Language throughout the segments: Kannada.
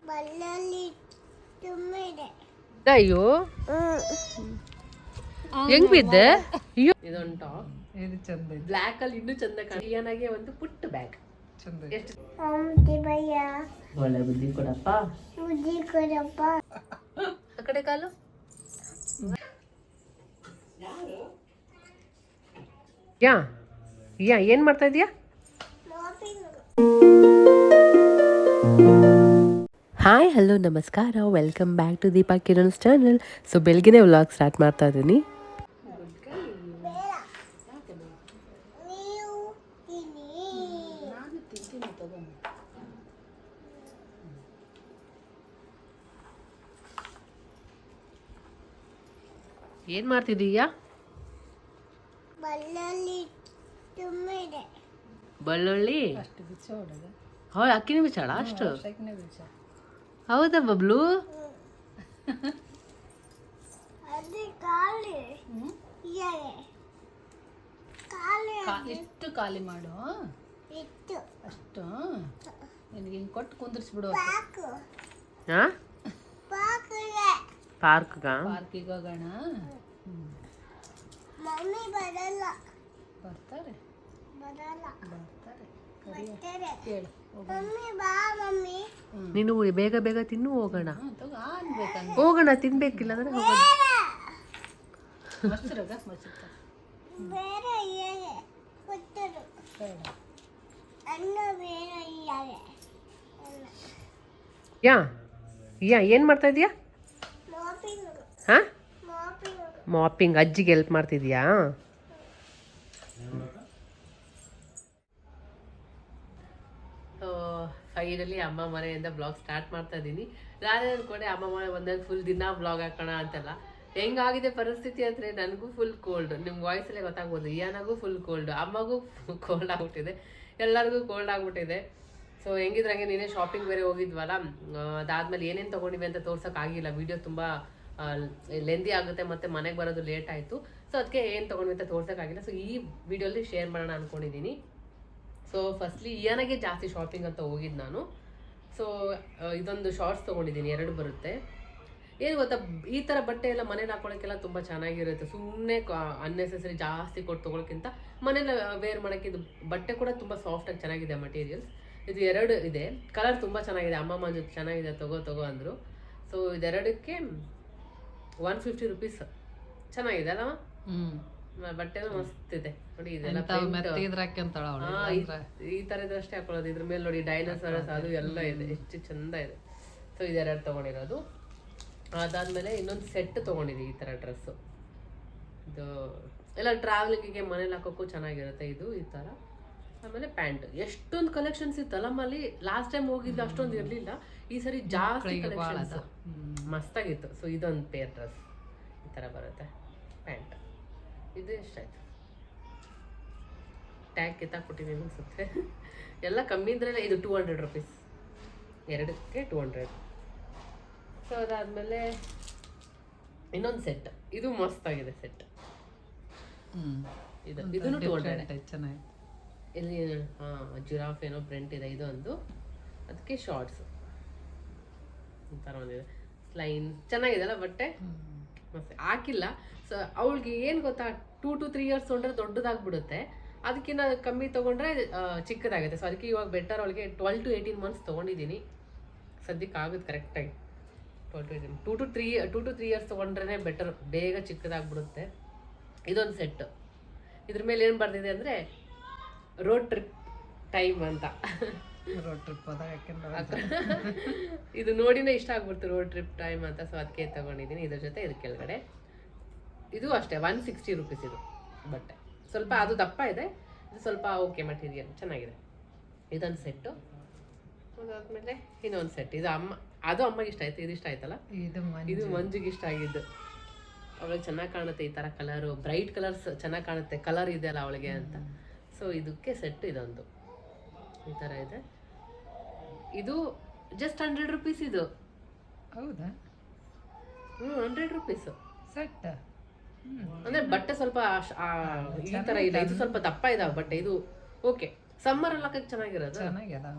ಬಲ್ಲಲ್ಲಿ ತುಂಬಿದೆ. ಅಯ್ಯೋ ಹೆಂಗ್ ಬಿದ್ದೆ? ಅಯ್ಯೋ ಇದೊಂದು ಟಾಪ್, ಇದು ಚಂದ ಇದೆ. ಬ್ಲ್ಯಾಕ್ ಅಲ್ಲಿ ಇನ್ನೂ ಚಂದ ಕಾಣಿಗೆ ಒಂದು ಪುಟ್ಟ ಬ್ಯಾಗ್. ಚಂದ ಎಷ್ಟು ಭಯ್ಯ ಒಳ್ಳೆ ಬುದ್ಧಿ ಕೊಡಪ್ಪ. ಬುದ್ಧಿ ಕೊಡಪ್ಪ. ಆ ಕಡೆ ಕಾಲು. ಯಾ ಯಾ ಏನ್ ಮಾಡ್ತಾ ಇದೀಯಾ? ಹಾಯ್ ಹಲೋ ನಮಸ್ಕಾರ, welcome back to Deepa Kiran's channel. So ಬೆಳಗ್ಗೆನೇ ವ್ಲಾಗ್ ಸ್ಟಾರ್ಟ್ ಮಾಡ್ತಾ ಇದ್ದೀನಿ. ಏನ್ ಮಾಡ್ತಿದೀಯಾ? ಬಲ್ಲಲ್ಲಿ ತುಂಬಿದೆ. ಬೆಳ್ಳುಳ್ಳಿ ಅಷ್ಟು ಬಿಚ್ಚ ಹೊಡೆದ ಹೌದು, ಅಕ್ಕಿನ ಬಿಚ್ಚಾಳ ಅಷ್ಟು? ಶೈಕ್ನೆ ಬಿಚ್ಚ. ಹೌದಾ ಬಬ್ಲು? ಅದು ಖಾಲಿ ಇದೆ. ಖಾಲಿ ಎಷ್ಟು ಖಾಲಿ ಮಾಡು, ಇತ್ತು. ಅಷ್ಟು ನಿನಗೆ ಹಿಂಗೆ ಕೊಟ್ಟು ಕುಂದಿರ್ಸ್ಬಿಡು. ಪಾಕು ಹಾ ಪಾಕಿಗೆ ಪಾರ್ಕ್ಗ ಪಾರ್ಕಿಗೆ ಹೋಗೋಣ. ಮಮ್ಮಿ ಬರಲ್ಲ. ಬರ್ತಾರೆ ಬರಲ್ಲ ಬರ್ತಾರೆ ಬರ್ತಾರೆ. ಕೇಳು. ಮಮ್ಮಿ ಬಾ ಮಮ್ಮಿ. ನೀನು ಬೇಗ ಬೇಗ ತಿನ್ನು, ಹೋಗೋಣ ತಗೋ ಅನ್ಬೇಕಂದ್ರೆ ಹೋಗೋಣ, ತಿನ್ಬೇಕಿಲ್ಲ ಅಂದ್ರೆ ಹೋಗೋಣ. ಮೊಸರಾಗ ಮೊಸರು ಬೇರೆ ಇಯಾಗೆ ಕೊಟ್ಟರು. ಬೇಡ. ಅನ್ನ ಬೇರೆ ಇಯಾಗೆ. ಯಾ ಯಾ ಏನ್ ಮಾಡ್ತಾ ಇದೀಯಾ? ಮಾಪಿಂಗ್ ಹಾ ಮಾಪಿಂಗ್. ಮಾಪಿಂಗ್. ಅಜ್ಜಿಗೆ ಹೆಲ್ಪ್ ಮಾಡ್ತಿದ್ಯಾ? ಫೈನಲಿ ಅಮ್ಮ ಮನೆಯಿಂದ ಬ್ಲಾಗ್ ಸ್ಟಾರ್ಟ್ ಮಾಡ್ತಾ ಇದ್ದೀನಿ. ನಾನೇ ಅನ್ಕೊಂಡೆ ಅಮ್ಮ ಮನೆ ಒಂದಾಗ ಫುಲ್ ದಿನ ಬ್ಲಾಗ್ ಹಾಕೋಣ ಅಂತೆಲ್ಲ. ಹೆಂಗಾಗಿದೆ ಪರಿಸ್ಥಿತಿ ಅಂದರೆ ನನಗೂ ಫುಲ್ ಕೋಲ್ಡ್, ನಿಮ್ಮ ವಾಯ್ಸಲ್ಲೇ ಗೊತ್ತಾಗ್ಬೋದು. ಇಯಾನಾಗೂ ಫುಲ್ ಕೋಲ್ಡ್, ಅಮ್ಮಗೂ ಕೋಲ್ಡ್ ಆಗ್ಬಿಟ್ಟಿದೆ, ಎಲ್ಲರಿಗೂ ಕೋಲ್ಡ್ ಆಗ್ಬಿಟ್ಟಿದೆ. ಸೊ ಹೆಂಗಿದ್ರೆ ಹಂಗೆ ನೀನೇ ಶಾಪಿಂಗ್ ಬೇರೆ ಹೋಗಿದ್ವಲ್ಲ, ಅದಾದ್ಮೇಲೆ ಏನೇನು ತೊಗೊಂಡಿವಿ ಅಂತ ತೋರ್ಸೋಕ್ಕಾಗಿಲ್ಲ. ವಿಡಿಯೋ ತುಂಬ ಲೆಂದಿ ಆಗುತ್ತೆ ಮತ್ತು ಮನೆಗೆ ಬರೋದು ಲೇಟ್ ಆಯಿತು. ಸೊ ಅದಕ್ಕೆ ಏನು ತೊಗೊಂಡ್ವಿ ಅಂತ ತೋರ್ಸೋಕ್ಕಾಗಿಲ್ಲ. ಸೊ ಈ ವಿಡಿಯೋಲಿ ಶೇರ್ ಮಾಡೋಣ ಅಂದ್ಕೊಂಡಿದ್ದೀನಿ. ಸೊ ಫಸ್ಟ್ಲಿ ಇಯಾನಾಗೆ ಜಾಸ್ತಿ ಶಾಪಿಂಗ್ ಅಂತ ಹೋಗಿದ್ದು ನಾನು. ಸೊ ಇದೊಂದು ಶಾರ್ಟ್ಸ್ ತೊಗೊಂಡಿದ್ದೀನಿ, 2 ಬರುತ್ತೆ. ಏನು ಗೊತ್ತಾ, ಈ ಥರ ಬಟ್ಟೆ ಎಲ್ಲ ಮನೇಲಿ ಹಾಕೊಳ್ಳೋಕ್ಕೆಲ್ಲ ತುಂಬ ಚೆನ್ನಾಗಿರುತ್ತೆ. ಸುಮ್ಮನೆ ಅನ್ನೆಸೆಸರಿ ಜಾಸ್ತಿ ಕೊಟ್ಟು ತೊಗೊಳಕ್ಕಿಂತ ಮನೇಲಿ ವೇರ್ ಮಾಡೋಕ್ಕೆ ಇದು ಬಟ್ಟೆ ಕೂಡ ತುಂಬ ಸಾಫ್ಟಾಗಿ ಚೆನ್ನಾಗಿದೆ ಮಟೀರಿಯಲ್ಸ್. ಇದು 2 ಇದೆ, ಕಲರ್ ತುಂಬ ಚೆನ್ನಾಗಿದೆ. ಅಮ್ಮಮ್ಮ ಜೊತೆ ಚೆನ್ನಾಗಿದೆ, ತಗೋ ಅಂದರು. ಸೊ ಇದೆರಡಕ್ಕೆ 150 ರುಪೀಸ್. ಚೆನ್ನಾಗಿದೆ ಅಲ್ಲಮ್ಮ? ಬಟ್ಟೆನೂ ಮಸ್ತ್ ಇದೆ ನೋಡಿ. ಇದೆಲ್ಲ ಈ ಥರ ಇದ್ರಷ್ಟೇ ಹಾಕೊಳ್ಳೋದು. ಇದ್ರ ಮೇಲೆ ನೋಡಿ ಡೈನೋಸಾರಸ್ ಅದು ಎಲ್ಲ ಇದೆ, ಎಷ್ಟು ಚಂದ ಇದೆ. ಸೊ ಇದೆರಡು ತೊಗೊಂಡಿರೋದು. ಅದಾದಮೇಲೆ ಇನ್ನೊಂದು ಸೆಟ್ ತೊಗೊಂಡಿದ್ದೀವಿ, ಈ ಥರ ಡ್ರೆಸ್ಸು. ಇದು ಎಲ್ಲ ಟ್ರಾವೆಲಿಂಗಿಗೆ ಮನೇಲಿ ಹಾಕೋಕ್ಕೂ ಚೆನ್ನಾಗಿರುತ್ತೆ ಇದು ಈ ಥರ. ಆಮೇಲೆ ಪ್ಯಾಂಟ್ ಎಷ್ಟೊಂದು ಕಲೆಕ್ಷನ್ಸ್ ಇತ್ತು ಅಲ್ಲಮ್ಮಲ್ಲಿ. ಲಾಸ್ಟ್ ಟೈಮ್ ಹೋಗಿದ್ದು ಅಷ್ಟೊಂದು ಇರಲಿಲ್ಲ, ಈ ಸರಿ ಜಾಸ್ತಿ ಕಲೆಕ್ಷನ್ಸ್, ಮಸ್ತಾಗಿತ್ತು. ಸೊ ಇದೊಂದು ಪೇರ್ ಡ್ರೆಸ್ ಈ ಥರ ಬರುತ್ತೆ. ಪ್ಯಾಂಟ್ ಇದು ಎಷ್ಟಾಯ್ತು? ಟ್ಯಾಗ್ ಕಿತ್ತಾಕ್ಬಿಟ್ಟಿದ್ದೀನಿ ಅನ್ಸುತ್ತೆ. ಎಲ್ಲ ಕಮ್ಮಿ ಇದ್ರಲ್ಲ. ಇದು 200 ರುಪೀಸ್, ಎರಡಕ್ಕೆ 200. ಸೊ ಅದಾದಮೇಲೆ ಇನ್ನೊಂದು ಸೆಟ್, ಇದು ಮಸ್ತಾಗಿದೆ ಸೆಟ್. ಇದನ್ನು 200 ಚೆನ್ನಾಗಿ. ಇಲ್ಲಿ ಜಿರಾಫ್ ಏನೋ ಪ್ರಿಂಟ್ ಇದೆ. ಇದೊಂದು, ಅದಕ್ಕೆ ಶಾರ್ಟ್ಸ್ ಈ ಥರ ಒಂದಿದೆ. ಲೈನ್ ಚೆನ್ನಾಗಿದೆ ಅಲ್ಲ ಬಟ್ಟೆ, ಮಸ್ತ್ ಹಾಕಿಲ್ಲ. ಸೊ ಅವಳಿಗೆ ಏನು ಗೊತ್ತಾ, 2 to 3 ಇಯರ್ಸ್ ತೊಗೊಂಡ್ರೆ ದೊಡ್ಡದಾಗ್ಬಿಡುತ್ತೆ, ಅದಕ್ಕಿಂತ ಕಮ್ಮಿ ತೊಗೊಂಡ್ರೆ ಚಿಕ್ಕದಾಗುತ್ತೆ. ಸೊ ಅದಕ್ಕೆ ಇವಾಗ ಬೆಟರ್ ಅವಳಿಗೆ 12 to 18 ಮಂತ್ಸ್ ತೊಗೊಂಡಿದ್ದೀನಿ. ಸದ್ಯಕ್ಕೆ ಆಗುತ್ತೆ ಕರೆಕ್ಟಾಗಿ 12 to 18. 2 to 3 ಇಯರ್ಸ್ ತೊಗೊಂಡ್ರೆ ಬೆಟರ್, ಬೇಗ ಚಿಕ್ಕದಾಗ್ಬಿಡುತ್ತೆ. ಇದೊಂದು ಸೆಟ್. ಇದ್ರ ಮೇಲೆ ಏನು ಬರ್ತಿದೆ ಅಂದರೆ ರೋಡ್ ಟ್ರಿಪ್ ಟೈಮ್ ಅಂತ. ರೋಡ್ ಟ್ರಿಪ್ ಇದು ನೋಡಿನೇ ಇಷ್ಟ ಆಗ್ಬಿಡ್ತು, ರೋಡ್ ಟ್ರಿಪ್ ಟೈಮ್ ಅಂತ. ಸೊ ಅದಕ್ಕೆ ತಗೊಂಡಿದ್ದೀನಿ. ಇದ್ರ ಜೊತೆ ಇದ್ರ ಕೆಳಗಡೆ ಇದು ಅಷ್ಟೇ 160 ರುಪೀಸ್. ಇದು ಬಟ್ಟೆ ಸ್ವಲ್ಪ ಅದು ದಪ್ಪ ಇದೆ, ಇದು ಸ್ವಲ್ಪ ಓಕೆ ಮಟೀರಿಯಲ್ ಚೆನ್ನಾಗಿದೆ. ಇದೊಂದು ಸೆಟ್ಟು. ಅದಾದ್ಮೇಲೆ ಇನ್ನೊಂದು ಸೆಟ್. ಇದು ಅದು ಅಮ್ಮಗೆ ಇಷ್ಟ ಆಯ್ತು, ಇದು ಇಷ್ಟ ಆಯ್ತಲ್ಲ. ಇದು ಮಂಜುಗೆ ಇಷ್ಟ ಆಗಿದ್ದು. ಅವಳಿಗೆ ಚೆನ್ನಾಗಿ ಕಾಣುತ್ತೆ ಈ ಥರ ಕಲರು, ಬ್ರೈಟ್ ಕಲರ್ಸ್ ಚೆನ್ನಾಗಿ ಕಾಣುತ್ತೆ, ಕಲರ್ ಇದೆ ಅಲ್ಲ ಅವಳಿಗೆ ಅಂತ. ಸೊ ಇದಕ್ಕೆ ಸೆಟ್ ಇದೊಂದು ಈ ಥರ ಇದೆ. ಇದು ಜಸ್ಟ್ 100 ರುಪೀಸ್. ಇದು ಹೌದಾ? 100 ರುಪೀಸು ಸೆಟ್. ಅಂದ್ರೆ ಬಟ್ಟೆ ಸ್ವಲ್ಪ ಈ ತರ ಇಲ್ಲ, ಇದು ಸ್ವಲ್ಪ ದಪ್ಪ ಇದಾವೆ ಬಟ್ಟೆ. ಇದು ಓಕೆ, ಸಮ್ಮರ್ ಎಲ್ಲ ಚೆನ್ನಾಗಿರೋದು. ಚೆನ್ನಾಗ್ಯದ.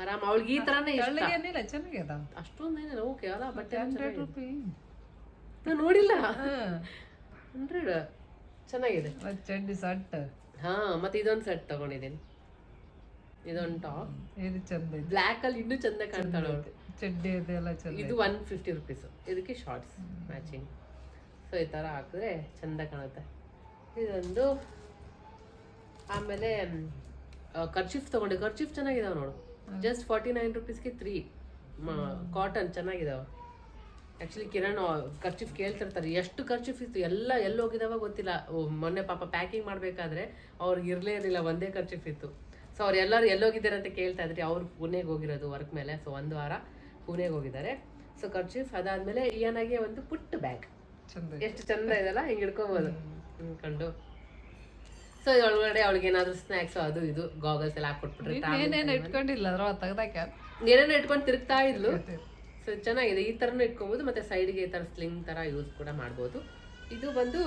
ಆರಾಮ್ ಅವಳಿಗೆ ಈ ಥರನೇ ಇಷ್ಟ. ಏನಿಲ್ಲ ಚೆನ್ನಾಗ್ಯದ. ಅಷ್ಟೊಂದೇನೆ ಓಕೆ ಅಲ್ಲ ಬಟ್ಟೆ 100 ರೂಪಾಯಿ. ನಾನು ನೋಡಿಲ್ಲ. 100 ಚೆನ್ನಾಗಿದೆ. ಚಡ್ಡಿ ಸಟ್. ಹಾ ಮತ್ತೆ ಇದೊಂದು ಸೆಟ್ ತಗೊಂಡಿದ್ದೀನಿ. ಇದೊಂದು ಟಾಪ್ ಇದು ಚಂದ ಇದೆ. ಬ್ಲ್ಯಾಕ್ ಅಲ್ಲಿ ಇನ್ನೂ ಚಂದ ಕಾಣ್ತಾಳೆ ಅವಳು. ಚಡ್ಡಿ ಇದೆಲ್ಲ ಚಂದ. ಇದು 150 ರುಪೀಸ್. ಇದಕ್ಕೆ ಶಾರ್ಟ್ಸ್ ಮ್ಯಾಚಿಂಗ್. ಸೊ ಈ ಥರ ಹಾಕಿದ್ರೆ ಚಂದ ಕಾಣುತ್ತೆ. ಇದೊಂದು ಆಮೇಲೆ ಕರ್ಚೀಫ್ ತೊಗೊಂಡೆ. ಕರ್ಚೀಫ್ ಚೆನ್ನಾಗಿದಾವೆ ನೋಡು. ಜಸ್ಟ್ 49 ರುಪೀಸ್ಗೆ 3 ಕಾಟನ್ ಚೆನ್ನಾಗಿದಾವೆ. ಆ್ಯಕ್ಚುಲಿ ಕಿರಣ್ ಕರ್ಚೀಫ್ ಕೇಳ್ತಿರ್ತಾರೆ ಎಷ್ಟು ಕರ್ಚೀಫ್ ಇತ್ತು ಎಲ್ಲ ಎಲ್ಲಿ ಹೋಗಿದಾವ ಗೊತ್ತಿಲ್ಲ. ಮೊನ್ನೆ ಪಾಪ ಪ್ಯಾಕಿಂಗ್ ಮಾಡಬೇಕಾದ್ರೆ ಅವ್ರಿಗೆ ಇರಲೇ ಇರಲಿಲ್ಲ, ಒಂದೇ ಕರ್ಚೀಫ್ ಇತ್ತು. ಸೊ ಅವ್ರು ಎಲ್ಲರೂ ಎಲ್ಲೋಗಿದ್ದಾರೆ ಅಂತ ಕೇಳ್ತಾ ಇದ್ರಿ. ಅವ್ರು ಪುಣೆಗೆ ಹೋಗಿರೋದು ವರ್ಕ್ ಮೇಲೆ. ಸೊ 1 ವಾರ ಪುಣೆಗೆ ಹೋಗಿದ್ದಾರೆ. ಸೊ ಕರ್ಚೀಫ್ ಅದಾದ್ಮೇಲೆ ಇಯಾನಾಗೆ ಒಂದು ಪುಟ್ಟ ಬ್ಯಾಗ್ ಎಷ್ಟು ಚಂದ ಇದೆಲ್ಲ, ಹಿಂಗೆ ಹಿಡ್ಕೊಬೋದು ಅನ್ಕೊಂಡು. ಸೊ ಒಳಗಡೆ ಅವಳಿಗೆ ಏನಾದ್ರು ಸ್ನ್ಯಾಕ್ಸ್ ಅದು ಇದು ಗಾಗಲ್ಸ್ ಎಲ್ಲ ಹಾಕ್ಕೊಟ್ಬಿಟ್ರೆ ಏನೇನು ಇಟ್ಕೊಂಡಿಲ್ಲ ಅದ್ರ ತೆಗ್ದಾಕ ಏನೇನೋ ಇಟ್ಕೊಂಡು ತಿರುಗ್ತಾ ಇದ್ಲು. ಸೊ ಚೆನ್ನಾಗಿದೆ. ಈ ಥರನೂ ಇಟ್ಕೊಬೋದು ಮತ್ತು ಸೈಡ್ಗೆ ಈ ಥರ ಸ್ಲಿಂಗ್ ಥರ ಯೂಸ್ ಕೂಡ ಮಾಡ್ಬೋದು. ಇದು ಬಂದು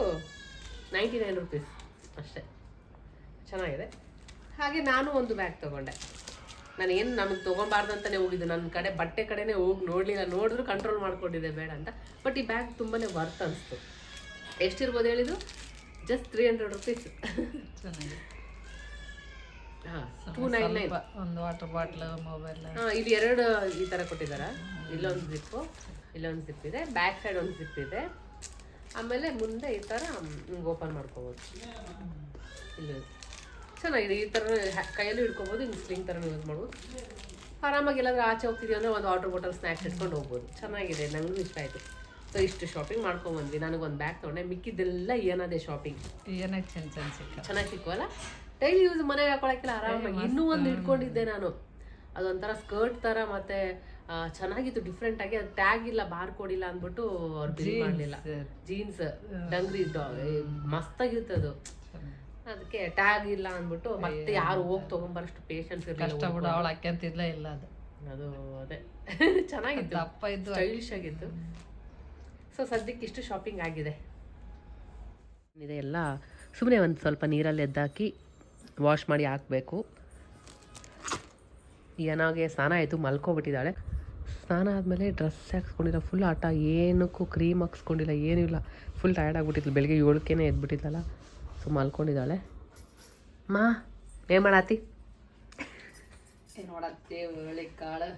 99 ರುಪೀಸ್ ಅಷ್ಟೇ. ಚೆನ್ನಾಗಿದೆ. ಹಾಗೆ ನಾನು ಒಂದು ಬ್ಯಾಗ್ ತೊಗೊಂಡೆ. ನಾನು ಏನು ನಮಗೆ ತೊಗೊಬಾರ್ದು ಅಂತಲೇ ಹೋಗಿದ್ದು. ನನ್ನ ಕಡೆ ಬಟ್ಟೆ ಕಡೆನೇ ಹೋಗಿ ನೋಡಲಿಲ್ಲ. ನೋಡಿದ್ರು ಕಂಟ್ರೋಲ್ ಮಾಡ್ಕೊಂಡಿದ್ದೆ ಬೇಡ ಅಂತ. ಬಟ್ ಈ ಬ್ಯಾಗ್ ತುಂಬಾ ವರ್ತ್ ಅನಿಸ್ತು. ಎಷ್ಟಿರ್ಬೋದು ಹೇಳಿದ್ದು? Just 300 rupees. ಚೆನ್ನಾಗಿದೆ. ಹಾಂ 299. ಒಂದು ವಾಟರ್ ಬಾಟ್ಲ್, ಮೊಬೈಲ್. ಹಾಂ ಇಲ್ಲಿ 2 ಈ ಥರ ಕೊಟ್ಟಿದ್ದಾರೆ. ಇಲ್ಲೊಂದು ಜಿಪ್ಪು, ಇಲ್ಲೊಂದು ಜಿಪ್ ಇದೆ. ಬ್ಯಾಕ್ ಸೈಡ್ ಒಂದು ಜಿಪ್ ಇದೆ. ಆಮೇಲೆ ಮುಂದೆ ಈ ಥರ ಓಪನ್ ಮಾಡ್ಕೋಬೋದು. ಇಲ್ಲಿ ಚೆನ್ನಾಗಿದೆ. ಈ ಥರ ಕೈಯಲ್ಲಿ ಹಿಡ್ಕೊಬೋದು. ಹಿಂಗೆ ಸ್ಲಿಂಗ್ ಥರ ಯೂಸ್ ಮಾಡ್ಬೋದು. ಆರಾಮಾಗಿ ಎಲ್ಲಾದ್ರೂ ಆಚೆ ಹೋಗ್ತಿದ್ದೀವಿ ಅಂದರೆ ಒಂದು ವಾಟರ್ ಬಾಟಲ್ ಸ್ನ್ಯಾಕ್ಸ್ ಇಟ್ಕೊಂಡು ಹೋಗ್ಬೋದು. ಚೆನ್ನಾಗಿದೆ. ನನಗೂ ಇಷ್ಟ ಆಯಿತು. ಸೊ ಇಷ್ಟು ಶಾಪಿಂಗ್ ಮಾಡ್ಕೊಂಡ್ಬಂದ್ವಿ. ನನಗೊಂದು ಬ್ಯಾಗ್ ತೊಗೊಂಡೆ. ಮಿಕ್ಕಿದ್ದೆಲ್ಲ ಏನದೇ ಶಾಪಿಂಗ್. ಏನಾಗಿ ಚೆಂದ ಸಿಕ್ಕ ಚೆನ್ನಾಗಿ ಸಿಕ್ಕುವಲ್ಲ. ಡೈಲಿ ಯೂಸ್ ಮನೆಗೆ ಹಾಕೊಳಕ್ಕೆಲ್ಲ ಆರಾಮಾಗಿ. ಇನ್ನೂ ಒಂದು ಇಟ್ಕೊಂಡಿದ್ದೆ ನಾನು. ಅದೊಂಥರ ಸ್ಕರ್ಟ್ ಥರ ಮತ್ತು ಚೆನ್ನಾಗಿತ್ತು ಡಿಫ್ರೆಂಟಾಗಿ. ಅದು ಟ್ಯಾಗ್ ಇಲ್ಲ, ಬಾರ್ ಕೋಡ್ ಇಲ್ಲ ಅಂದ್ಬಿಟ್ಟು ಅವ್ರು ಬಿಲ್ ಮಾಡಲಿಲ್ಲ. ಜೀನ್ಸ್ ಡಂಗ್ರಿ ಮಸ್ತಾಗಿತ್ತು ಅದು. ಅದಕ್ಕೆ ಟ್ಯಾಗ್ ಇಲ್ಲ ಅಂದ್ಬಿಟ್ಟು ಮತ್ತೆ ಯಾರು ಹೋಗಿ ತೊಗೊಂಬರಷ್ಟು ಪೇಷನ್ಸ್ ಇರಲಿಲ್ಲ. ಅವಳು ಹಾಕ್ಯಂತಿದ್ಲ ಇಲ್ಲ ಅದು ಅದೇ ಚೆನ್ನಾಗಿತ್ತು. ಅಪ್ಪ ಇದ್ದು ಸ್ಟೈಲಿಶ್ ಆಗಿತ್ತು. ಸೊ ಸದ್ಯಕ್ಕೆ ಇಷ್ಟು ಶಾಪಿಂಗ್ ಆಗಿದೆ. ಇದೆ ಎಲ್ಲ ಸುಮ್ಮನೆ ಒಂದು ಸ್ವಲ್ಪ ನೀರಲ್ಲಿ ಎದ್ದಾಕಿ ವಾಶ್ ಮಾಡಿ ಹಾಕಬೇಕು. ಏನಾಗೆ ಸ್ನಾನ ಆಯಿತು, ಮಲ್ಕೊಬಿಟ್ಟಿದ್ದಾಳೆ. ಸ್ನಾನ ಆದಮೇಲೆ ಡ್ರೆಸ್ ಹಾಕ್ಸ್ಕೊಂಡಿಲ್ಲ, ಫುಲ್ ಆಟ. ಏನಕ್ಕೂ ಕ್ರೀಮ್ ಹಾಕ್ಸ್ಕೊಂಡಿಲ್ಲ, ಏನೂ ಇಲ್ಲ. ಫುಲ್ ಟಯರ್ಡ್ ಆಗಿಬಿಟ್ಟಿದ್ಲು. ಬೆಳಿಗ್ಗೆ 7ಕ್ಕೇ ಎದ್ಬಿಟ್ಟಿದ್ದಲ್ಲ. ಸೊ ಮಲ್ಕೊಂಡಿದ್ದಾಳೆ. ಮಾ ಏನು ಮಾಡಾತಿ? ನೋಡತ್ತೆ ಹುರುಳಿಕಾಳು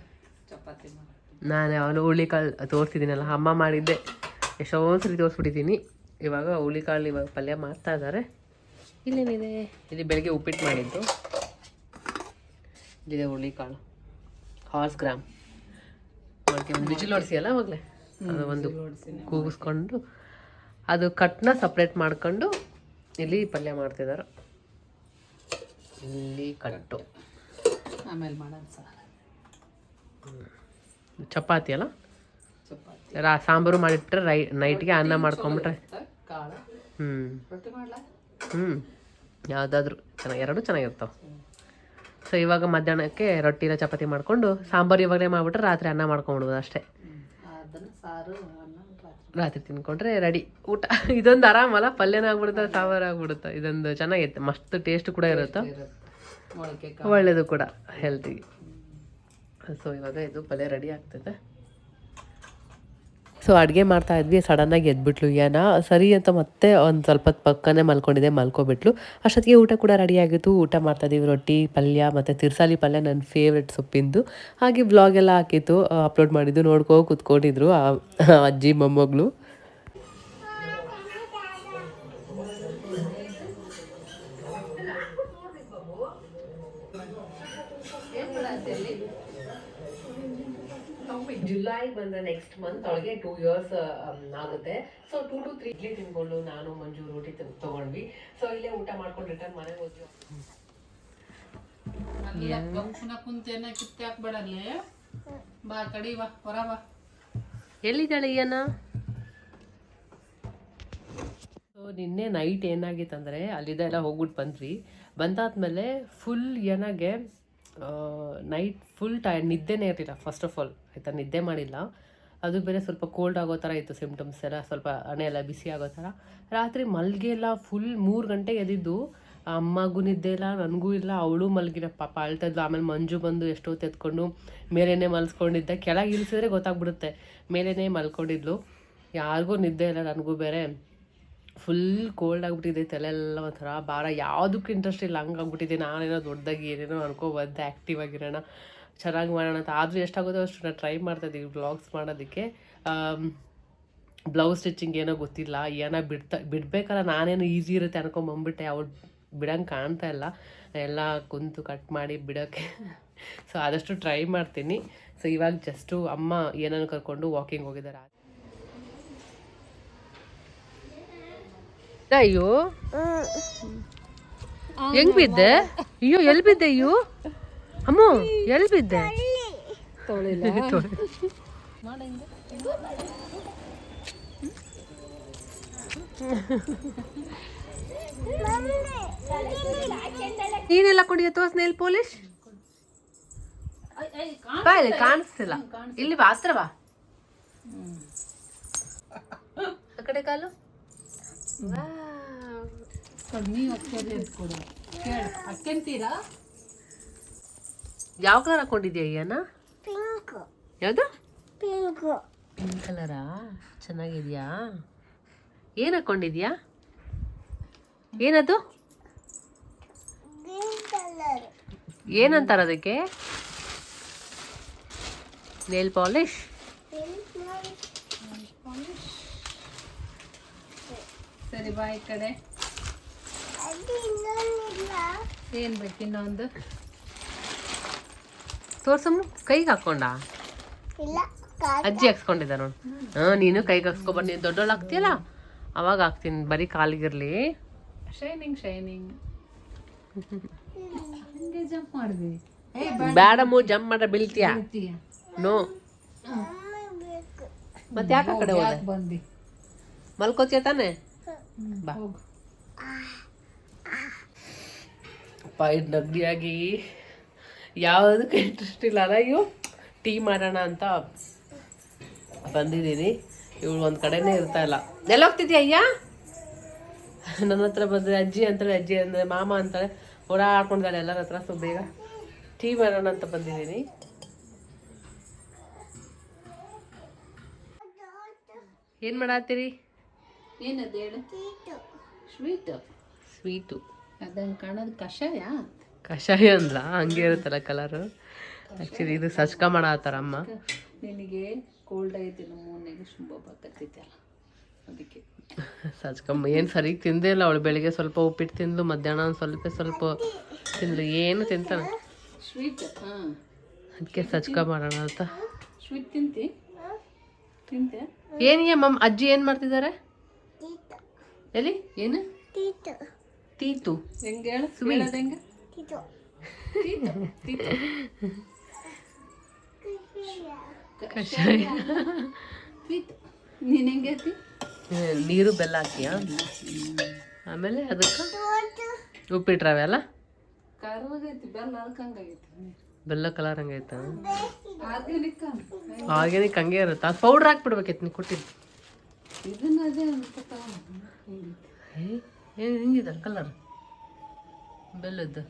ಚಪಾತಿ ಮಾಡಿ. ನಾನು ಅವನು ಹುರುಳಿಕಾಳು ತೋರಿಸಿದ್ದೀನಲ್ಲ, ಅಮ್ಮ ಮಾಡಿದ್ದೆ. ಎಷ್ಟೊಂದು ಸರಿ ತೋರಿಸ್ಬಿಟ್ಟಿದ್ದೀನಿ. ಇವಾಗ ಹುರುಳಿಕಾಳು ಇವಾಗ ಪಲ್ಯ ಮಾಡ್ತಾ ಇದ್ದಾರೆ. ಇಲ್ಲೇನಿದೆ? ಇಲ್ಲಿ ಬೆಳಗ್ಗೆ ಉಪ್ಪಿಟ್ಟು ಮಾಡಿದ್ದು. ಇಲ್ಲಿದೆ ಹುರುಳಿಕಾಳು 1/2 ಗ್ರಾಮ್. ಅದಕ್ಕೆ ಒಂದು ವಿಜಿಲ್ ಹೊಡಿಸಿಯಲ್ಲ ಅವಾಗಲೇ, ಅದು ಒಂದು ಕೂಗಿಸ್ಕೊಂಡು ಅದು ಕಟ್ನ ಸಪ್ರೇಟ್ ಮಾಡ್ಕೊಂಡು ಇಲ್ಲಿ ಪಲ್ಯ ಮಾಡ್ತಿದ್ದಾರೆ. ಇಲ್ಲಿ ಕಟ್ಟು ಆಮೇಲೆ ಮಾಡೋಣ ಸರ್. ಚಪಾತಿ ಅಲ್ಲ, ಚಪಾತಿ ಸಾಂಬಾರು ಮಾಡಿಟ್ರೆ ನೈಟ್ಗೆ ಅನ್ನ ಮಾಡ್ಕೊಂಬಿಟ್ರೆ ಕಾಳು ರೊಟ್ಟಿ ಮಾಡ್ಲಾ? ಯಾವುದಾದ್ರೂ ಚೆನ್ನಾಗಿ, ಎರಡೂ ಚೆನ್ನಾಗಿರ್ತಾವೆ. ಸೊ ಇವಾಗ ಮಧ್ಯಾಹ್ನಕ್ಕೆ ರೊಟ್ಟಿನ ಚಪಾತಿ ಮಾಡಿಕೊಂಡು ಸಾಂಬಾರು ಇವಾಗಲೇ ಮಾಡಿಬಿಟ್ರೆ ರಾತ್ರಿ ಅನ್ನ ಮಾಡ್ಕೊಂಬಿಡ್ಬೋದು ಅಷ್ಟೇ. ಅದನ್ನು ಸಾರು ರಾತ್ರಿ ತಿನ್ಕೊಂಡ್ರೆ ರೆಡಿ ಊಟ. ಇದೊಂದು ಆರಾಮಲ್ಲ, ಪಲ್ಯನ ಆಗ್ಬಿಡುತ್ತೆ, ಸಾಂಬಾರು ಆಗ್ಬಿಡುತ್ತೆ. ಇದೊಂದು ಚೆನ್ನಾಗಿರುತ್ತೆ, ಮಸ್ತ್ ಟೇಸ್ಟ್ ಕೂಡ ಇರುತ್ತೆ, ಒಳ್ಳೆಯದು ಕೂಡ ಹೆಲ್ತಿಗೆ. ಸೊ ಇವಾಗ ಇದು ಪಲ್ಯ ರೆಡಿ ಆಗ್ತದೆ. ಸೊ ಅಡುಗೆ ಮಾಡ್ತಾ ಇದ್ವಿ, ಸಡನ್ನಾಗಿ ಎದ್ಬಿಟ್ಲು ಏನ. ಸರಿ ಅಂತ ಮತ್ತೆ ಒಂದು ಸ್ವಲ್ಪ ಪಕ್ಕನೇ ಮಲ್ಕೊಂಡಿದ್ದೆ, ಮಲ್ಕೊಬಿಟ್ಲು. ಅಷ್ಟೊತ್ತಿಗೆ ಊಟ ಕೂಡ ರೆಡಿ ಆಗಿತ್ತು. ಊಟ ಮಾಡ್ತಾಯಿದ್ದೀವಿ, ರೊಟ್ಟಿ ಪಲ್ಯ ಮತ್ತು ತಿರ್ಸಾಲಿ ಪಲ್ಯ, ನನ್ನ ಫೇವ್ರೆಟ್ ಸೊಪ್ಪಿಂದು. ಹಾಗೆ ಬ್ಲಾಗ್ ಎಲ್ಲ ಹಾಕಿತ್ತು, ಅಪ್ಲೋಡ್ ಮಾಡಿದ್ದು. ನೋಡ್ಕೋ ಕೂತ್ಕೊಂಡಿದ್ರು ಅಜ್ಜಿ ಮೊಮ್ಮಗಳು. ಜುಲೈ ಬಂದರೆ ನೆಕ್ಸ್ಟ್ ಮಂತ್ ಅವಳಿಗೆ 2 years ಆಗುತ್ತೆ. ಸೊ 2 to 3 ಇಡ್ಲಿ ತಿನ್ಕೊಂಡು ನಾನು ಮಂಜು ರೋಟಿ ತೊಗೊಂಡ್ವಿ. ಸೊ ಇಲ್ಲೇ ಊಟ ಮಾಡ್ಕೊಂಡು ರಿಟರ್ನ್ ಮನೆಗೆ ಹೋದ್ವಿ. ಕುಂತೇನ ಕಿತ್ತೆ ಹಾಕ್ಬೇಡಲ್ಲಿ ಬಾ, ಕಡಿ ಬಾ, ಹೊರ ಬಾ. ಎಲ್ಲಿದ್ದಾಳೆ ಅಯ್ಯನ? ಸೊ ನಿನ್ನೆ ನೈಟ್ ಏನಾಗಿತ್ತಂದರೆ ಅಲ್ಲಿದ್ದೆಲ್ಲ ಹೋಗ್ಬಿಟ್ಟು ಬಂದ್ವಿ. ಬಂದಾದ್ಮೇಲೆ ಫುಲ್ ಏನಾಗೆ ನೈಟ್ ಫುಲ್ ನಿದ್ದೆನೇ ಇರಲಿಲ್ಲ. ಫಸ್ಟ್ ಆಫ್ ಆಲ್ ಆಯಿತಾ, ನಿದ್ದೆ ಮಾಡಿಲ್ಲ. ಅದು ಬೇರೆ ಸ್ವಲ್ಪ ಕೋಲ್ಡ್ ಆಗೋ ಥರ ಇತ್ತು, ಸಿಮ್ಟಮ್ಸ್ ಎಲ್ಲ ಸ್ವಲ್ಪ ಹಣೆ ಎಲ್ಲ ಬಿಸಿ ಆಗೋ ಥರ. ರಾತ್ರಿ ಮಲ್ಗೆ ಎಲ್ಲ ಫುಲ್ 3 ಗಂಟೆಗೆ ಎದ್ದಿದ್ದು ಅಮ್ಮಗೂ ನಿದ್ದೆ ಇಲ್ಲ, ನನಗೂ ಇಲ್ಲ. ಅವಳು ಮಲಗಿರೋ ಪಾಪ ಅಳ್ತಾ ಇದ್ಲು. ಆಮೇಲೆ ಮಂಜು ಬಂದು ಎಷ್ಟೊತ್ತು ಎತ್ಕೊಂಡು ಮೇಲೇನೆ ಮಲ್ಸ್ಕೊಂಡಿದ್ದೆ. ಕೆಳಗೆ ಇಳಿಸಿದ್ರೆ ಗೊತ್ತಾಗ್ಬಿಡುತ್ತೆ. ಮೇಲೇನೆ ಮಲ್ಕೊಂಡಿದ್ಲು. ಯಾರಿಗೂ ನಿದ್ದೆ ಇಲ್ಲ, ನನಗೂ ಬೇರೆ ಫುಲ್ ಕೋಲ್ಡ್ ಆಗಿಬಿಟ್ಟಿದೆ. ತಲೆಯೆಲ್ಲ ಒಂಥರ ಭಾರ, ಯಾವುದಕ್ಕೂ ಇಂಟ್ರೆಸ್ಟ್ ಇಲ್ಲ, ಹಂಗಾಗ್ಬಿಟ್ಟಿದೆ. ನಾನೇನೋ ದೊಡ್ಡದಾಗಿ ಏನೇನೋ ಅನ್ಕೊಬಂದೆ, ಆ್ಯಕ್ಟಿವ್ ಆಗಿರೋಣ, ಚೆನ್ನಾಗಿ ಮಾಡೋಣ ಅಂತ. ಆದರೂ ಎಷ್ಟಾಗೋದು ಅಷ್ಟು ನಾನು ಟ್ರೈ ಮಾಡ್ತಾಯಿದ್ದೀವಿ ವ್ಲಾಗ್ಸ್ ಮಾಡೋದಕ್ಕೆ. ಬ್ಲೌಸ್ ಸ್ಟಿಚಿಂಗ್ ಏನೋ ಗೊತ್ತಿಲ್ಲ, ಏನೋ ಬಿಡಬೇಕಲ್ಲ. ನಾನೇನು ಈಸಿ ಇರುತ್ತೆ ಅನ್ಕೊಂಬಂದ್ಬಿಟ್ಟೆ. ಅವ್ಳು ಬಿಡೋಂಗೆ ಕಾಣ್ತಾ ಇಲ್ಲ, ಎಲ್ಲ ಕುಂತು ಕಟ್ ಮಾಡಿ ಬಿಡೋಕ್ಕೆ. ಸೊ ಆದಷ್ಟು ಟ್ರೈ ಮಾಡ್ತೀನಿ. ಸೊ ಇವಾಗ ಜಸ್ಟು ಅಮ್ಮ ಏನನ್ನು ಕರ್ಕೊಂಡು ವಾಕಿಂಗ್ ಹೋಗಿದ್ದಾರೆ. ಅಯ್ಯೋ ಹೆಂಗ್ ಬಿದ್ದೆ? ಅಯ್ಯೋ ಎಲ್ಲಿ ಬಿದ್ದೆ? ಅಯ್ಯೋ ಅಮ್ಮ ಎಲ್ಲಿ ಬಿದ್ದೆ? ನೀನೆಲ್ಲ ಕೊಡಿಯ ತೋರ್ಸ್ ನೇಲ್ ಪಾಲಿಶ್ ಬಾಯ್ ಕಾಣಿಸ್ತಿಲ್ಲ. ಇಲ್ಲಿ ಬಾ, ಹತ್ರ ಬಾ. ಆ ಕಡೆ ಕಾಲು. ನೀವು ಅಕ್ಕಂತೀರಾ? ಯಾವ ಕಲರ್ ಹಾಕೊಂಡಿದ್ಯಾ ಅಯ್ಯನ? ಪಿಂಕ್ ಯಾವುದು? ಪಿಂಕ್ ಪಿಂಕ್ ಕಲರಾ? ಚೆನ್ನಾಗಿದ್ಯಾ? ಏನು ಹಾಕೊಂಡಿದ್ಯಾ? ಏನದು? Green colour. ಏನಂತಾರ ಅದಕ್ಕೆ? Nail polish. ಸರಿ ಬಾ ಈ ಕಡೆ. ಅದು ಇನ್ನೊಂದಿಲ್ಲ. ಏನ್ ಬೇಕು ಇನ್ನೊಂದು? ತೋರ್ಸಮ್ಮ. ಕೈಗೆ ಹಾಕೊಂಡ? ಇಲ್ಲ, ಅಜ್ಜಿ ಹಾಕ್ಸ್ಕೊಂಡಿದ್ದ ನೋಡು. ನೀನು ಕೈಗೆ ಹಾಕ್ಸ್ಕೊಬಂದು ನೀನು ದೊಡ್ಡೋಳು ಹಾಕ್ತೀಯಲ್ಲ ಅವಾಗ ಹಾಕ್ತೀನಿ. ಬರೀ ಕಾಲಿಗಿರ್ಲಿ. Shining shining. ಹಂಗೆ ಜಂಪ್ ಮಾಡಿದ್ವಿ. ಬೇಡಮ್ಮ, ಜಂಪ್ ಮಾಡ್ರೆ ಬೀಳ್ತೀಯಾ? ನೋ. ಬೇಕು. ಮತ್ತೆ ಯಾಕೆ ಆ ಕಡೆ ಹೋದೆ? ಬಂದಿ ಮಲ್ಕೋತಿಯ ತಾನೆ? ಬಾ. ಅಪ್ಪ ಇದು ನಗ್ದಿಯಾಗಿ ಯಾವುದಕ್ಕೂ ಇಂಟ್ರೆಸ್ಟ್ ಇಲ್ಲ ಅಲ್ಲ. ಇವು ಟೀ ಮಾಡೋಣ ಅಂತ ಬಂದಿದ್ದೀನಿ. ಇವಳು ಒಂದು ಕಡೆನೇ ಇರ್ತಾ ಇಲ್ಲ. ಎಲ್ಲ ಹೋಗ್ತಿದ್ಯಾ ಅಯ್ಯ? ನನ್ನ ಹತ್ರ ಬಂದರೆ ಅಜ್ಜಿ ಅಂತಾಳೆ, ಅಜ್ಜಿ ಅಂದರೆ ಮಾಮ ಅಂತಾಳೆ, ಓಡಾಡ್ಕೊಂಡಿದ್ದಾಳೆ ಎಲ್ಲರ ಹತ್ರ. ಸೊ ಬೇಗ ಟೀ ಮಾಡೋಣ ಅಂತ ಬಂದಿದ್ದೀನಿ. ಏನು ಮಾಡತ್ತೀರಿ? ಏನದು ಹೇಳು? ಸ್ವೀಟ್. ಸ್ವೀಟು ಅದಂಗೆ ಕಾಣೋದು ಕಷಾಯ. ಕಷಾಯ ಅಂದ್ಲ? ಹಂಗೆ ಇರುತ್ತಲ್ಲ ಕಲರು. ಆ್ಯಕ್ಚುಲಿ ಇದು ಸಚ್ಕ ಮಾಡತ್ತಾರ ಅಮ್ಮ. ನಿನಗೆ ಕೋಲ್ಡ್ ಐತಿ, ನಮ್ಮನೆಗೆ ತುಂಬ ಬರ್ತೈತಲ್ಲ ಅದಕ್ಕೆ ಸಚ್ಕಮ್ಮ. ಏನು ಸರಿಗೆ ತಿಂದೇ ಇಲ್ಲ ಅವಳು. ಬೆಳಿಗ್ಗೆ ಸ್ವಲ್ಪ ಉಪ್ಪಿಟ್ಟು ತಿಂದ್ಲು, ಮಧ್ಯಾಹ್ನ ಒಂದು ಸ್ವಲ್ಪ ತಿಂದ್ಲು, ಏನು ತಿಂತಾನೆ. ಸ್ವೀಟ್. ಹಾಂ, ಅದಕ್ಕೆ ಸಚ್ಕ ಮಾಡೋಣ ಅಂತ. ಸ್ವೀಟ್ ತಿಂತೆ? ಏನಿಯ ಮಮ್ಮ ಅಜ್ಜಿ ಏನು ಮಾಡ್ತಿದ್ದಾರೆ? ಎಲ್ಲಿ? ಏನು? ತೀತು. ಹೆಂಗೆ ಹೇಳು? ಸ್ವೀಟ್ ಹೆಂಗೆ? ಕಷಾಯ. ನೀನು ಹೆಂಗೆ ಐತಿ? ನೀರು ಬೆಲ್ಲ ಹಾಕಿಯಾ? ಆಮೇಲೆ ಅದಕ್ಕೆ ಉಪ್ಪಿಟ್ಟು ರವೆ ಅಲ್ಲ? ಕರ್ವಾಗೈತಿ ಬೆಲ್ಲ, ಅದಕ್ಕೆ ಹಂಗಾಗೈತಿ. ಬೆಲ್ಲ ಕಲರ್ ಹಂಗೈತಾ? ಆರ್ಗ್ಯಾನಿಕ್. ಆರ್ಗ್ಯಾನಿಕ್ ಹಂಗೆ ಇರುತ್ತೆ. ಅದು ಪೌಡ್ರ್ ಹಾಕ್ಬಿಡ್ಬೇಕಿತ್ತು ನೀವು ಕೊಟ್ಟಿದ್ದು. ಇದನ್ನ ಅದೇ ಏನು ಹಿಂಗಿದೆ ಕಲರ್ ಬೆಲ್ಲದ್ದು?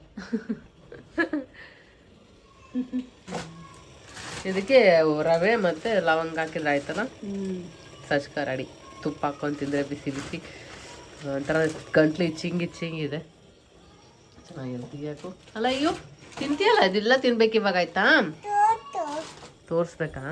ಇದಕ್ಕೆ ರವೆ ಮತ್ತು ಲವಂಗ ಹಾಕಿದ್ರೆ ಆಯ್ತಲ್ಲ, ಸಚ್ಕ ರೆಡಿ. ತುಪ್ಪ ಹಾಕೊಂಡು ತಿಂದರೆ ಬಿಸಿ ಬಿಸಿ ಒಂಥರ ಗಂಟ್ಲು ಇಚ್ಚಿಂಗಿದೆ. ಚೆನ್ನಾಗಿರುತ್ತೆ ಯಾಕೋ ಅಲ್ಲ. ಅಯ್ಯೋ ತಿಂತೀಯಲ್ಲ, ಅದೆಲ್ಲ ತಿನ್ಬೇಕು ಇವಾಗ. ಆಯ್ತಾ? ತೋರಿಸ್ಬೇಕಾ?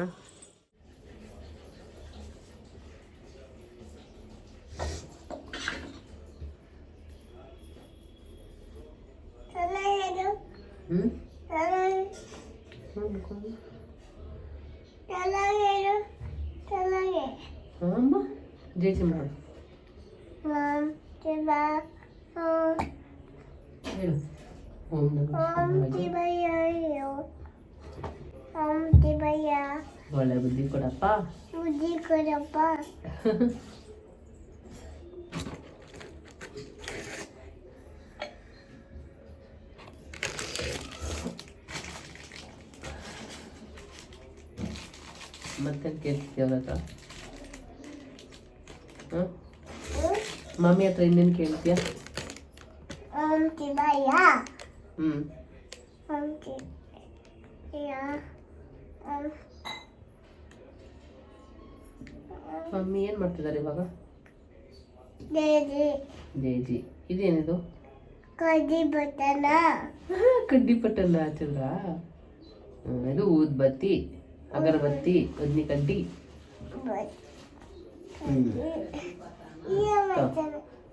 ಅಮ್ಮ ಜೇಸಿ ಮಾಡು ಹೇಳು. ಒಳ್ಳೆ ಬುದ್ಧಿ ಕೊಡಪ್ಪ. ಮತ್ತೆ ಕೇಳ್ತೀಯ ಅವ್ರ ಹತ್ರ? ಮಮ್ಮಿ ಹತ್ರ ಇನ್ನೇನು ಕೇಳ್ತೀಯ? ಮಂಕಿ ಬಾಯ ಮಂಕಿ ಯಾ ಮಮ್ಮಿ ಏನು ಮಾಡ್ತಿದ್ದಾರೆ ಇವಾಗ? ದೇದಿ ಜೇಜಿ. ಇದೇನಿದು? ಕಡ್ಡಿ ಬಟನ ಕಡ್ಡಿ ಪಟ್ಟಲ್ಲ ಚಂದ್ರ. ಇದು ಊದ್ಬತ್ತಿ, ಅಗರಬತ್ತಿ, ಬದ್ನಿ ಕಡ್ಡಿ.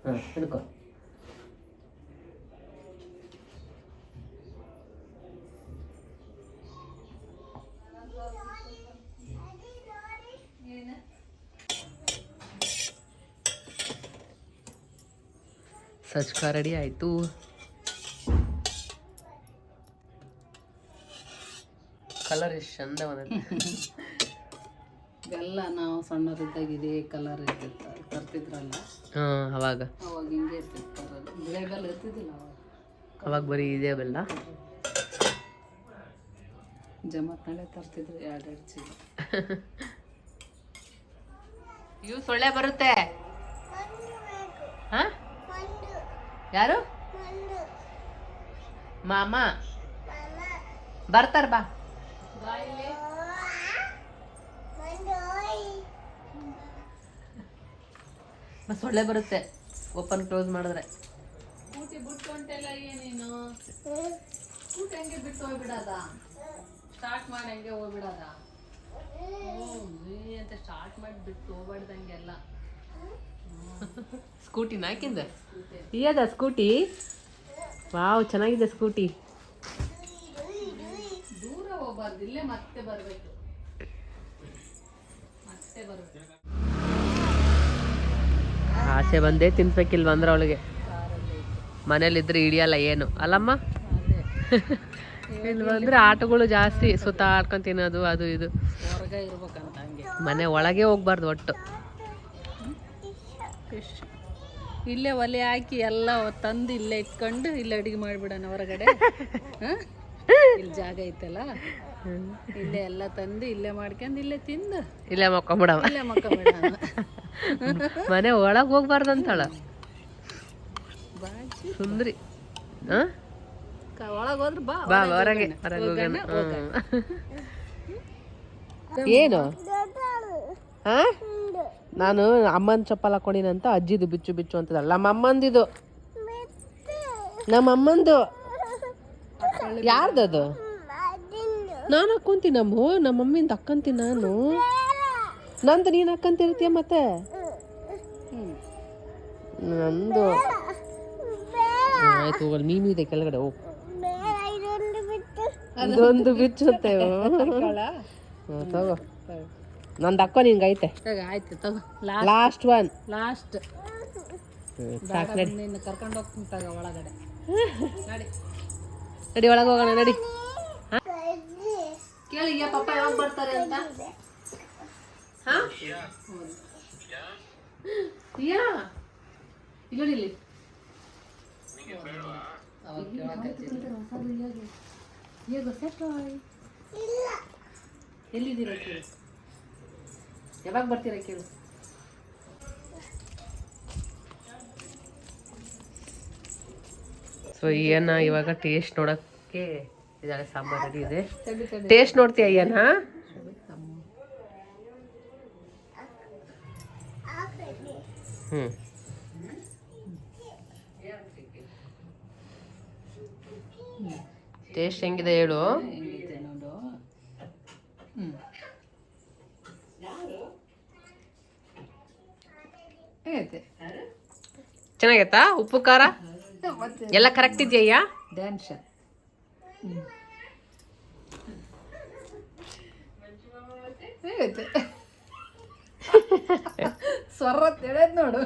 ಹಾಂ ಹಿಡ್ಕೊ. ಸಜ್ಕ ರೆಡಿ ಆಯಿತು. ಕಲರ್ ಎಷ್ಟು ಚಂದ ಬಂದೈತೆ. ಎಲ್ಲ ನಾವು ಸಣ್ಣರಿದ್ದಾಗ ಇದೇ ಕಲರ್ ಇರ್ತಿತ್ತು ತರ್ತಿದ್ರಲ್ಲ ಅವಾಗ ಹಿಂಗೆ ಇರ್ತಿತ್ತು ಕಲರ್. ಬಿಳೆಬೆಲ್ಲ ಇರ್ತಿದ್ದಿಲ್ಲ ಅವಾಗ ಬರೀ ಇದೆ ಬೆಲ್ಲ. ಜಮತ್ನಲ್ಲೇ ತರ್ತಿದ್ರು 2 ಚೀಲ. ಇವು ಸೊಳ್ಳೆ ಬರುತ್ತೆ. ಹಾ ಯಾರು? ಮಾಮ ಬರ್ತಾರ ಬಾ. ಸೊಳ್ಳೆ ಬರುತ್ತೆ ಓಪನ್ ಕ್ಲೋಸ್ ಮಾಡಿದ್ರೆ. ಸ್ಕೂಟಿ ಬಿಟ್ಕೊಂಟೆಲ್ಲ ಏನೇನು ಸ್ಕೂಟಿ ಹಂಗೆ ಬಿಟ್ಟು ಹೋಗ್ಬಿಡದ, ಸ್ಟಾರ್ಟ್ ಮಾಡಿ ಹಂಗೆ ಹೋಗ್ಬಿಡದ. ಅಂತ ಸ್ಟಾರ್ಟ್ ಮಾಡಿ ಬಿಟ್ಟು ಹೋಗ್ಬಾರ್ದಂಗೆಲ್ಲ. ಸ್ಕೂಟಿನ ಹಾಕಿಂದ ಇಯದ ಸ್ಕೂಟಿ. ವಾವ್ ಚೆನ್ನಾಗಿದೆ ಸ್ಕೂಟಿ. ದೂರ ಹೋಗ್ಬಾರ್ದು, ಇಲ್ಲೇ ಮತ್ತೆ ಬರ್ಬೇಕು. ಆಸೆ ಬಂದೇ ತಿನ್ಬೇಕಿಲ್ವ ಅಂದ್ರೆ ಅವಳಿಗೆ. ಮನೇಲಿದ್ರೆ ಹಿಡಿಯಲ್ಲ ಏನು ಅಲ್ಲಮ್ಮ. ಇಲ್ಲಿ ಬಂದ್ರೆ ಆಟಗಳು ಜಾಸ್ತಿ, ಸುತ್ತಾಡ್ಕೊಂಡು ತಿನ್ನೋದು ಅದು ಇದು. ಹೊರಗೆ ಇರ್ಬೇಕಂತ ಹಂಗೆ, ಮನೆ ಒಳಗೆ ಹೋಗ್ಬಾರ್ದು ಒಟ್ಟು. ಫಿಶ್ ಇಲ್ಲೇ ಒಲೆ ಹಾಕಿ ಎಲ್ಲ ತಂದು ಇಲ್ಲೇ ಇಟ್ಕೊಂಡು ಇಲ್ಲೇ ಅಡುಗೆ ಮಾಡಿಬಿಡೋಣ ಹೊರಗಡೆ. ಇಲ್ಲಿ ಜಾಗ ಐತಲ್ಲ, ಇಲ್ಲೇ ಎಲ್ಲ ತಂದು ಇಲ್ಲೇ ಮಾಡ್ಕೊಂಡು ಇಲ್ಲೇ ತಿಂದು ಇಲ್ಲೇ ಮಕ್ಕೊಂಬಿಡವ. ಇಲ್ಲೇ ಮಕ್ಕೊಂಬಿಡೋಣ. ಮನೆ ಒಳಗೆ ಹೋಗ್ಬಾರ್ದು ಅಂತಾಳ ಸುಂದ್ರಿ. ಒಳಗೆ ಹೋದ್ರೆ ಬಾ ಬಾ ಹೊರಗೆ ಹೊರಗೆ ಹೋಗೋಣ. ಏನು ಹಾ ನಾನು ಅಮ್ಮನ ಚಪ್ಪಲ್ ಹಾಕೊಂಡಿನಂತ ಅಜ್ಜಿದು ಬಿಚ್ಚು ಬಿಚ್ಚು ಅಂತದಲ್ಲ. ನಮ್ಮ ಅಮ್ಮಂದಿದು, ನಮ್ಮ ಅಮ್ಮಂದು. ಯಾರ್ದದು? ನಾನು ಹಾಕೊಂತೀನಿ ನಮ್ಮ ಮಮ್ಮಿಂದ ಹಾಕ್ಕಂತೀನಿ ನಾನು. ನಂದು ನೀನು ಹಾಕ್ಕಂತಿರ್ತೀಯ ಮತ್ತೆ. ನಂದು ಆಯ್ತು ಹೋಗಲ್ಲ. ಮೀನು ಇದೆ ಕೆಳಗಡೆ ಹೋಗು. ಇದೊಂದು ಬಿಚ್ಚುತ್ತೇವೆ. ತಗೋ ನಂದು ಅಕ್ಕ ನಿಂಗೆ ಐತೆ. ಆಯ್ತು ತಗೋ ಲಾಸ್ಟ್ ಒನ್. ಲಾಸ್ಟ್ ಸಾಕು ನಡಿ. ನಿನ್ನ ಕರ್ಕೊಂಡು ಹೋಗ್ತೀನಿ ತಗೋ ಒಳಗಡೆ. ನಡಿ ನಡಿ ಒಳಗೆ ಹೋಗೋಣ ನಡಿ. ಕೇಳಿ ಪಪ್ಪ ಯಾವಾಗ ಬರ್ತಾರೆ ಅಂತ. ಹಾ ಯಾ ಇಲ್ಲ ಇಲ್ಲಿ ಎಲ್ಲಿದ್ದೀರಾ ಕೇಳು. ಯಾವಾಗ ಬರ್ತೀರಾ ಕೇಳು. ಸೊ ಏನ ಇವಾಗ ಟೇಸ್ಟ್ ನೋಡಕ್ಕೆ ಇದಾಳೆ. ಸಾಂಬಾರ್ ರೆಡಿ ಇದೆ. ಟೇಸ್ಟ್ ನೋಡ್ತೀಯ ಅಯ್ಯನ? ಟೇಸ್ಟ್ ಹೆಂಗಿದೆ ಹೇಳು. ಹೆಂಗಿದೆ ನೋಡು. ಚೆನ್ನಾಗೈತಾ? ಉಪ್ಪು ಖಾರ ಎಲ್ಲ ಕರೆಕ್ಟ್ ಇದೆಯಾ? ಡ್ಯಾನ್ಸ್ ಸ್ವರ ತಿಳಿದ್ ನೋಡು.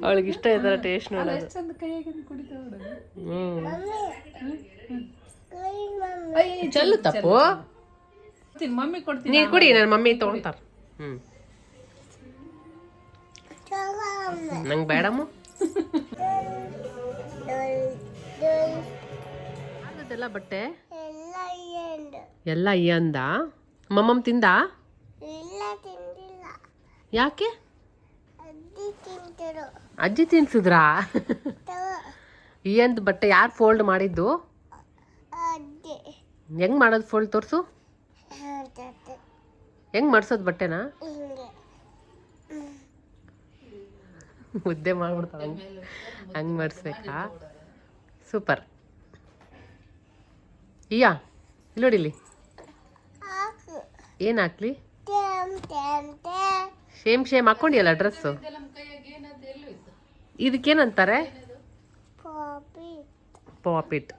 ಅವಳಿಗೆ ಇಷ್ಟ ಇದರ ಟೇಸ್ಟ್ ನೋಡೋದು. ಚಂದ ಕೈಯಾಗ ಕುಡಿತಾ ನೋಡು. ಚಲ್ಲು ತಪ್ಪು. ಮಮ್ಮಿ ಕೊಡ್ತೀನಿ. ನೀ ಕುಡಿ, ನನ್ನ ಮಮ್ಮಿ ತಗೊಂತಾರ. ನಂಗೆ ಬೇಡಮ್ಮ. ಅದೆಲ್ಲ ಬಟ್ಟೆ ಎಲ್ಲ ಅಯ್ಯಂದ. ಮಮ್ಮಮ್ಮ ತಿಂದ? ಯಾಕೆ? ಅಜ್ಜಿ ತಿನ್ಸಿದ್ರಾ? ಇಯಂದು ಬಟ್ಟೆ ಯಾರು ಫೋಲ್ಡ್ ಮಾಡಿದ್ದು? ಅದೇ ಹೆಂಗ್ ಮಾಡೋದು ಫೋಲ್ಡ್ ತೋರಿಸು. ಹೆಂಗ್ ಮಾಡ್ಸೋದು ಬಟ್ಟೆನ? ಹಿಂಗೆ ಮುದ್ದೆ ಮಾಡ್ಬಿಡ್ತಾಳೆ ಹಂಗೆ ಮಾಡಿಸ್ಬೇಕಾ? ಸೂಪರ್. ಇಯಾ ಇಲ್ಲಿ ನೋಡಿಲಿ, ಹಾಕು ಏನು ಹಾಕ್ಲಿ? ಟೆಮ್ ಟೆಮ್ ಟೆಮ್ ಶೇಮ್ ಹಾಕೊಂಡಿಯಲ್ಲ ಡ್ರೆಸ್ಸು. ಇದಕ್ಕೇನಂತಾರೆ? ಪಾಪಿ ಪಾಪಿಟ್.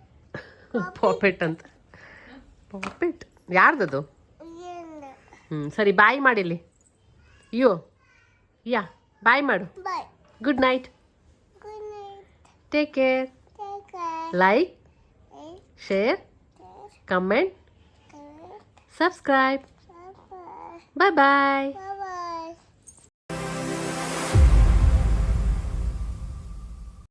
ಪಾಪಿಟ್ ಅಂತ. ಪಾಪಿಟ್ ಯಾರ್ದದು? ಏನು ಸರಿ ಬಾಯ್ ಮಾಡಿಲಿ. ಅಯ್ಯೋ ಯಾ ಬಾಯ್ ಮಾಡು. Bye good night. Good night take care. Take care like, share, comment, subscribe. Bye ಬಾಯ್.